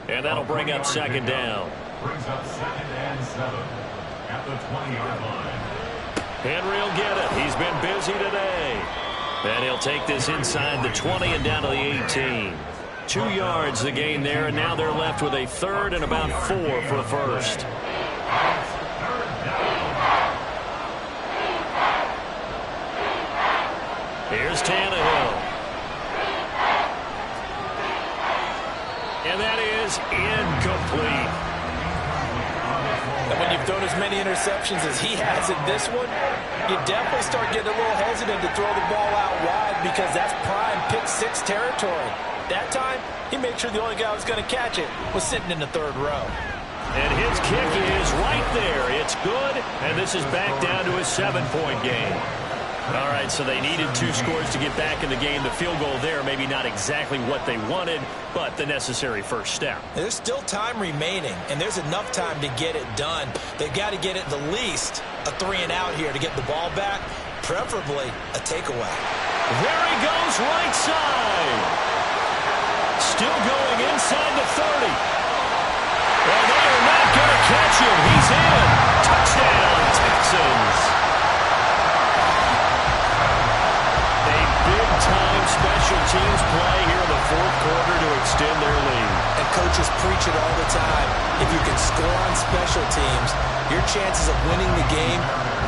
And that'll bring up second down. Brings up 2nd and 7 at the 20-yard line. Henry will get it. He's been busy today. And he'll take this inside the 20 and down to the 18. 2 yards the gain there, and now they're left with a third and about 4 for a first. Here's Tannehill. And that is incomplete. And when you've thrown as many interceptions as he has in this one, you definitely start getting a little hesitant to throw the ball out wide because that's prime pick-6 territory. That time, he made sure the only guy who was going to catch it was sitting in the third row. And his kick is right there. It's good, and this is back down to a 7-point game. All right, so they needed 2 scores to get back in the game. The field goal there, maybe not exactly what they wanted, but the necessary first step. There's still time remaining, and there's enough time to get it done. They've got to get it the least a 3-and-out here to get the ball back, preferably a takeaway. There he goes, right side. Still going inside the 30. Well, they are not going to catch him. He's in. Touchdown, Texans. Big-time special teams play here in the fourth quarter to extend their lead. And coaches preach it all the time. If you can score on special teams, your chances of winning the game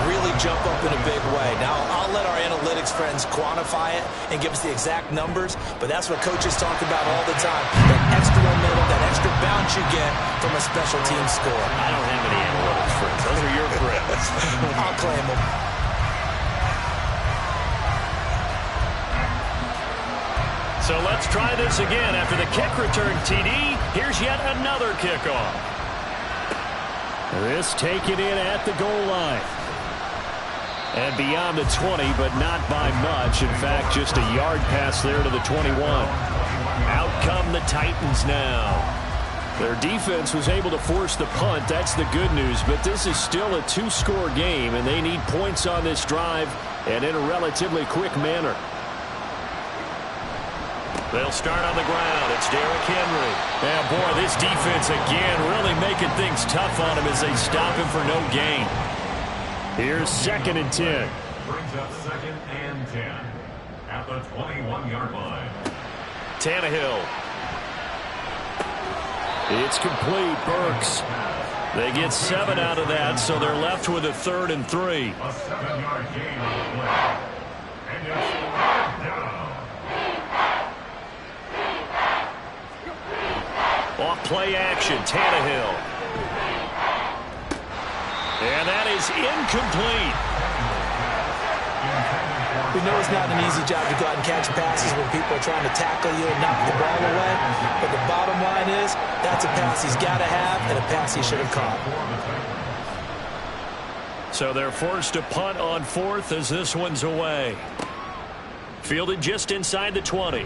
really jump up in a big way. Now, I'll let our analytics friends quantify it and give us the exact numbers, but that's what coaches talk about all the time. That extra momentum, that extra bounce you get from a special team score. I don't have any analytics friends. Those are your friends. I'll claim them. So let's try this again. After the kick return TD, here's yet another kickoff. This taken in at the goal line. And beyond the 20, but not by much. In fact, just a yard pass there to the 21. Out come the Titans now. Their defense was able to force the punt. That's the good news. But this is still a 2-score game, and they need points on this drive and in a relatively quick manner. They'll start on the ground. It's Derrick Henry. Yeah, boy, this defense again really making things tough on him as they stop him for no gain. Here's 2nd and 10. Brings up 2nd and 10 at the 21-yard line. Tannehill. It's complete. Burks. They get 7 out of that, so they're left with a 3rd and 3. A 7-yard gain on the play. And it's down. Off play action, Tannehill. And that is incomplete. We know it's not an easy job to go out and catch passes when people are trying to tackle you and knock the ball away. But the bottom line is, that's That's a pass he's got to have and a pass he should have caught. So they're forced to punt on 4th as this one's away. Fielded just inside the 20.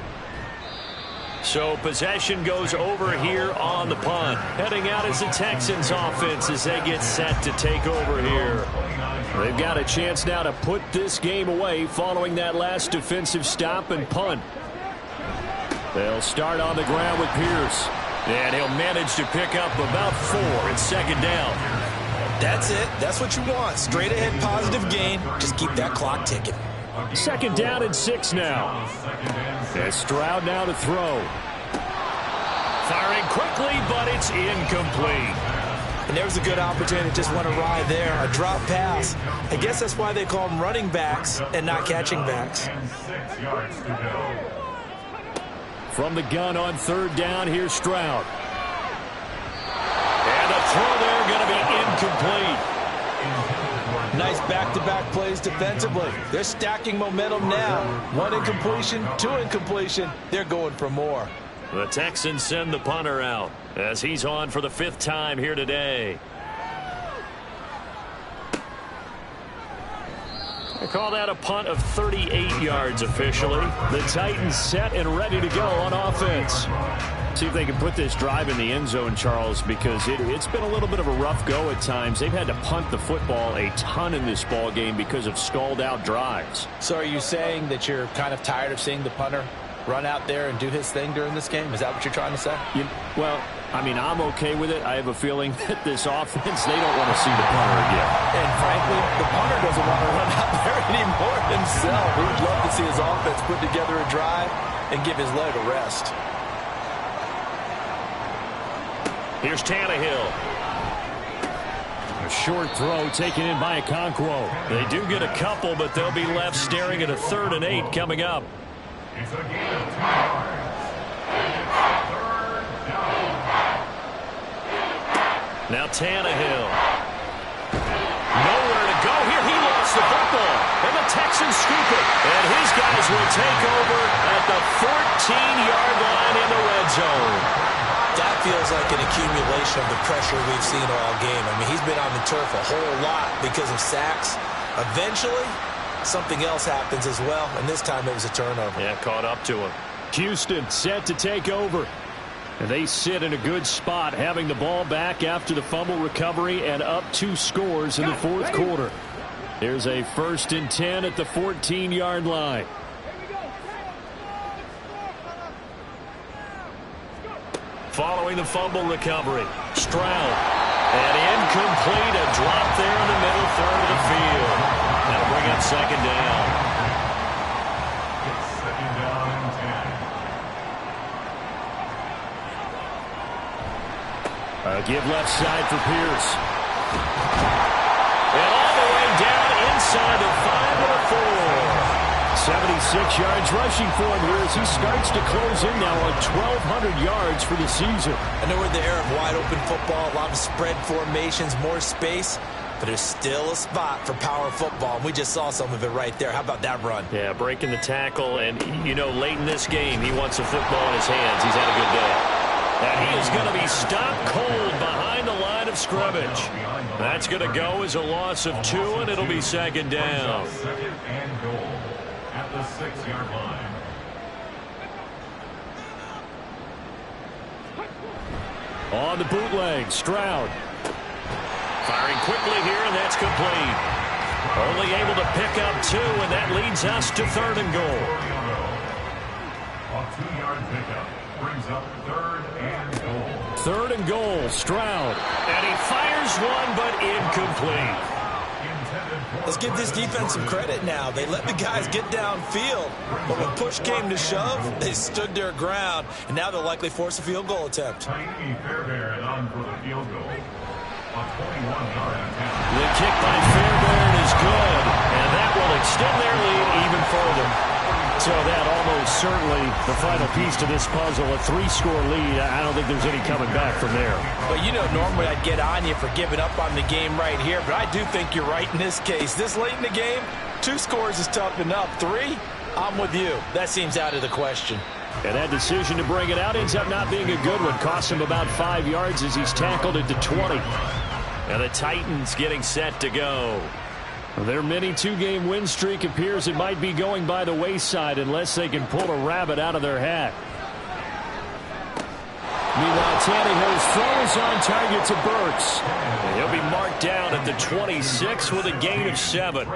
So possession goes over here on the punt. Heading out is the Texans offense as they get set to take over here. They've got a chance now to put this game away following that last defensive stop and punt. They'll start on the ground with Pierce. And he'll manage to pick up about 4 at second down. That's it. That's what you want. Straight ahead positive gain. Just keep that clock ticking. Second down and 6 now. And Stroud now to throw. Firing quickly, but it's incomplete. And there was a good opportunity to just went awry there. A drop pass. I guess that's why they call them running backs and not catching backs. From the gun on 3rd down, here's Stroud. And the throw there going to be incomplete. Nice back-to-back plays defensively. They're stacking momentum now. 1 incompletion, 2 incompletion. They're going for more. The Texans send the punter out as he's on for the 5th time here today. They call that a punt of 38 yards officially. The Titans set and ready to go on offense. See if they can put this drive in the end zone, Charles, because it's been a little bit of a rough go at times. They've had to punt the football a ton in this ball game because of stalled-out drives. So are you saying that you're kind of tired of seeing the punter run out there and do his thing during this game? Is that what you're trying to say? Well, I mean, I'm okay with it. I have a feeling that this offense, they don't want to see the punter again. And frankly, the punter doesn't want to run out there anymore himself. He would love to see his offense put together a drive and give his leg a rest. Here's Tannehill. A short throw taken in by Okonkwo. They do get a couple, but they'll be left staring at a 3rd and 8 coming up. It's a gain of 2 yards. 3rd down. Now Tannehill. Nowhere to go here. He lost the football. And the Texans scoop it. And his guys will take over at the 14-yard line in the red zone. That feels like an accumulation of the pressure we've seen all game. I mean, he's been on the turf a whole lot because of sacks. Eventually, something else happens as well, and this time it was a turnover. Yeah, caught up to him. Houston set to take over. And they sit in a good spot, having the ball back after the fumble recovery and up 2 scores in the 4th quarter. There's a 1st and 10 at the 14-yard line. Following the fumble recovery, Stroud. And incomplete, a drop there in the middle 3rd of the field. That'll bring up 2nd down. It's 2nd down and 10. A give left side for Pierce. And all the way down inside the 5 with a 4. 76 yards rushing for him here as he starts to close in now on 1,200 yards for the season. I know we're in the era of wide-open football, a lot of spread formations, more space, but there's still a spot for power football, and we just saw some of it right there. How about that run? Yeah, breaking the tackle, and, you know, late in this game, he wants the football in his hands. He's had a good day. And he is going to be stopped cold behind the line of scrimmage. That's going to go as a loss of 2, and it'll be 2nd down. 2nd and goal at the 6-yard line. On the bootleg, Stroud. Firing quickly here, and that's complete. Only able to pick up 2, and that leads us to 3rd and goal. A 2-yard pickup brings up 3rd and goal. 3rd and goal, Stroud. And he fires one, but incomplete. Let's give this defense some credit now. They let the guys get downfield, but when push came to shove, they stood their ground, and now they'll likely force a field goal attempt. Tiny Fairbairn on for the field goal. A 21-yard attempt. The kick by Fairbairn is good, and that will extend their lead even further. So that almost certainly the final piece to this puzzle, a 3-score lead. I don't think there's any coming back from there. But, you know, normally I'd get on you for giving up on the game right here, but I do think you're right in this case. This late in the game, 2 scores is tough enough. 3, I'm with you. That seems out of the question. And that decision to bring it out ends up not being a good one. Costs him about 5 yards as he's tackled at the 20. And the Titans getting set to go. Their mini two-game win streak appears it might be going by the wayside unless they can pull a rabbit out of their hat. Meanwhile, Tannehill's throw is on target to Burks. And he'll be marked down at the 26 with a gain of 7.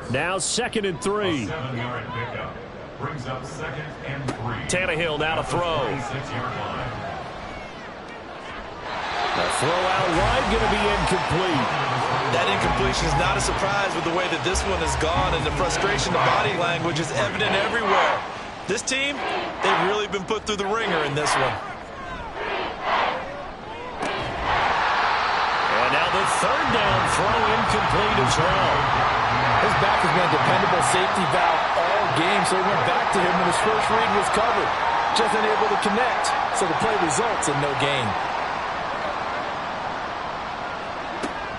Now 2nd and 3. 7-yard pickup. Brings up 2nd and 3. Tannehill now to throw. The throw out wide going to be incomplete. That incompletion is not a surprise with the way that this one has gone, and the frustration, the body language is evident everywhere. This team, they've really been put through the ringer in this one. And now the 3rd down throw incomplete as well. His back has been a dependable safety valve all game, so he went back to him when his first read was covered. Just unable to connect, so the play results in no gain.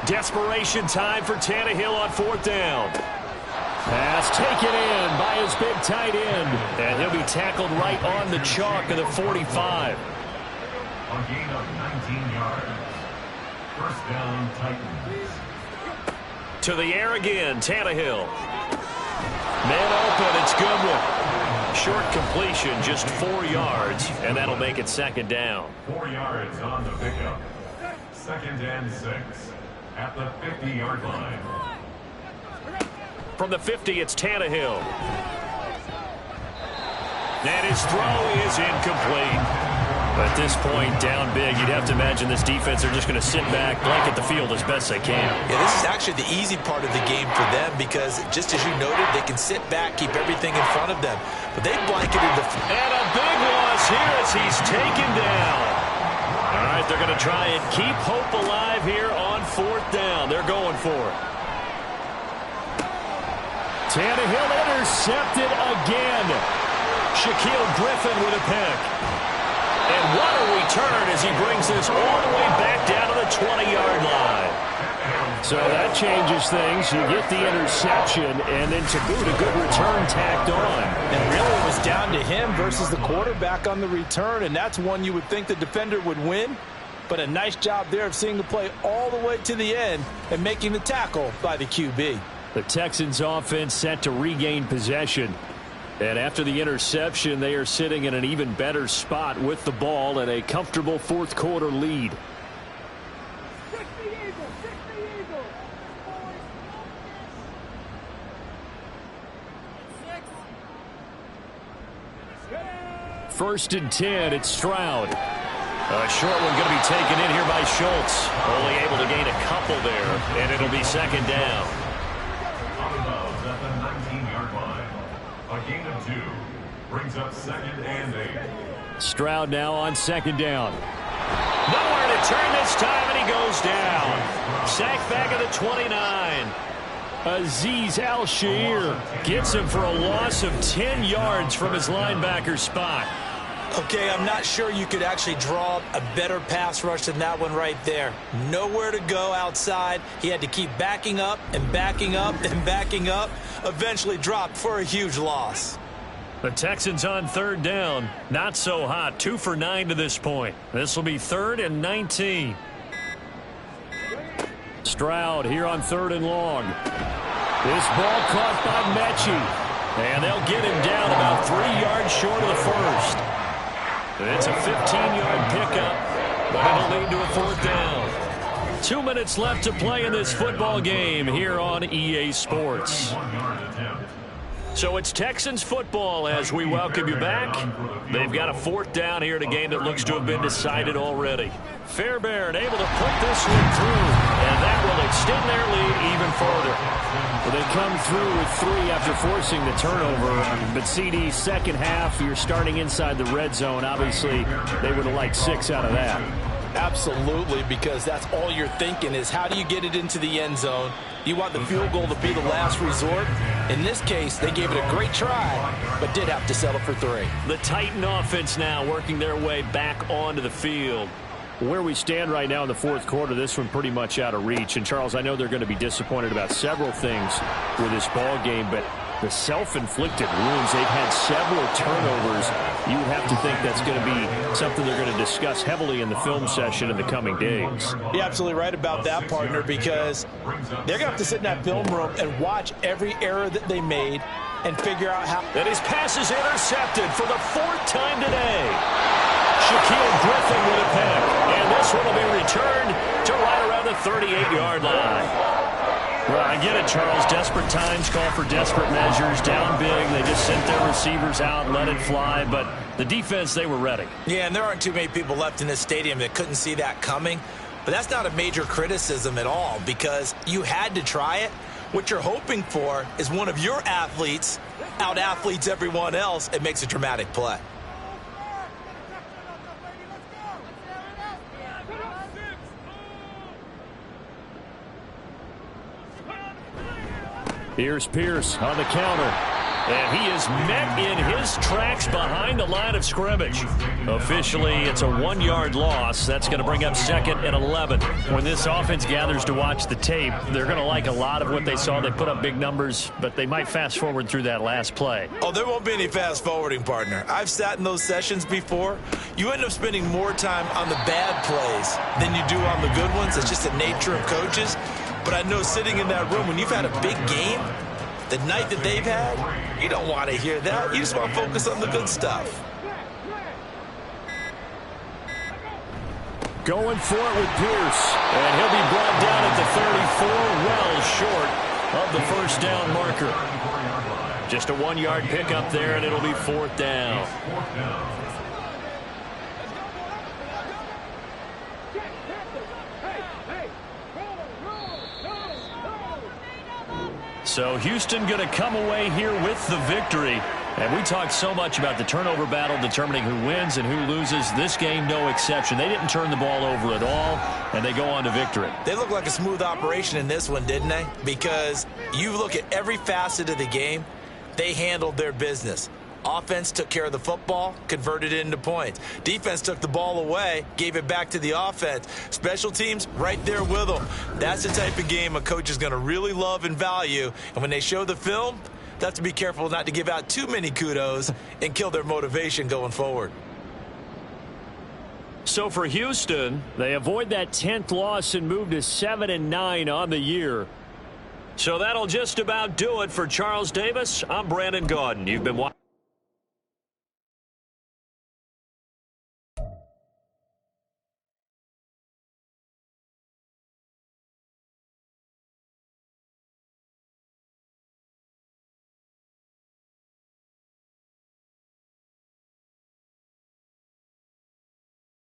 Desperation time for Tannehill on 4th down. Pass taken in by his big tight end. And he'll be tackled right on the chalk of the 45. A gain of 19 yards. 1st down, Titans. To the air again, Tannehill. Man open, it's Goodwin. Short completion, just 4 yards, and that'll make it 2nd down. 4 yards on the pickup. 2nd and 6 at the 50-yard line. From the 50, it's Tannehill. And his throw is incomplete. At this point, down big, you'd have to imagine this defense are just going to sit back, blanket the field as best they can. Yeah, this is actually the easy part of the game for them because, just as you noted, they can sit back, keep everything in front of them. But they blanketed the... And a big loss here as he's taken down. All right, they're going to try and keep hope alive here on 4th down. They're going for it. Tannehill intercepted again. Shaquille Griffin with a pick. And what a return as he brings this all the way back down to the 20-yard line. So that changes things. You get the interception, and then to boot, a good return tacked on. And really, it was down to him versus the quarterback on the return, and that's one you would think the defender would win. But a nice job there of seeing the play all the way to the end and making the tackle by the QB. The Texans offense set to regain possession. And after the interception, they are sitting in an even better spot with the ball and a comfortable 4th quarter lead. First and 10, it's Stroud. A short one going to be taken in here by Schultz. Only able to gain a couple there, and it'll be 2nd down. At the 19-yard line. A gain of 2 brings up 2nd and 8. Stroud now on 2nd down. Nowhere to turn this time, and he goes down. Sacked back at the 29. Azeez Al-Shaair gets him for a loss of 10 yards from his linebacker spot. Okay, I'm not sure you could actually draw a better pass rush than that one right there. Nowhere to go outside. He had to keep backing up and backing up and backing up. Eventually dropped for a huge loss. The Texans on 3rd down. Not so hot. 2 for 9 to this point. This will be 3rd and 19. Stroud here on 3rd and long. This ball caught by Mechie. And they'll get him down about 3 yards short of the first. It's a 15-yard pickup, but it'll lead to a 4th down. 2 minutes left to play in this football game here on EA Sports. So it's Texans football as we welcome you back. They've got a 4th down here in a game that looks to have been decided already. Fairbairn able to put this one through, and that will extend their lead even further. Well, they come through with 3 after forcing the turnover, but CD, second half, you're starting inside the red zone. Obviously, they would have liked 6 out of that. Absolutely, because that's all you're thinking is how do you get it into the end zone? You want the field goal to be the last resort. In this case, they gave it a great try, but did have to settle for 3. The Titan offense now working their way back onto the field. Where we stand right now in the 4th quarter, this one pretty much out of reach. And, Charles, I know they're going to be disappointed about several things with this ball game, but the self-inflicted wounds. They've had several turnovers. You would have to think that's going to be something they're going to discuss heavily in the film session in the coming days. You're absolutely right about that, partner, because they're going to have to sit in that film room and watch every error that they made and figure out how. And his pass is intercepted for the 4th time today. Shaquille Griffin with a pick. And this one will be returned to right around the 38-yard line. Well, I get it, Charles. Desperate times call for desperate measures. Down big, they just sent their receivers out, let it fly. But the defense, they were ready. Yeah, and there aren't too many people left in this stadium that couldn't see that coming. But that's not a major criticism at all because you had to try it. What you're hoping for is one of your athletes out-athletes everyone else and makes a dramatic play. Here's Pierce on the counter. And he is met in his tracks behind the line of scrimmage. Officially, it's a 1-yard loss. That's going to bring up 2nd and 11. When this offense gathers to watch the tape, they're going to like a lot of what they saw. They put up big numbers, but they might fast forward through that last play. Oh, there won't be any fast forwarding, partner. I've sat in those sessions before. You end up spending more time on the bad plays than you do on the good ones. It's just the nature of coaches. But I know sitting in that room, when you've had a big game, the night that they've had, you don't want to hear that. You just want to focus on the good stuff. Going for it with Pierce. And he'll be brought down at the 34, well short of the first down marker. Just a 1-yard pickup there, and it'll be 4th down. So Houston going to come away here with the victory. And we talked so much about the turnover battle determining who wins and who loses. This game, no exception. They didn't turn the ball over at all, and they go on to victory. They look like a smooth operation in this one, didn't they? Because you look at every facet of the game, they handled their business. Offense took care of the football, converted it into points. Defense took the ball away, gave it back to the offense. Special teams, right there with them. That's the type of game a coach is going to really love and value. And when they show the film, they have to be careful not to give out too many kudos and kill their motivation going forward. So for Houston, they avoid that 10th loss and move to 7-9 on the year. So that'll just about do it for Charles Davis. I'm Brandon Gaudin. You've been watching.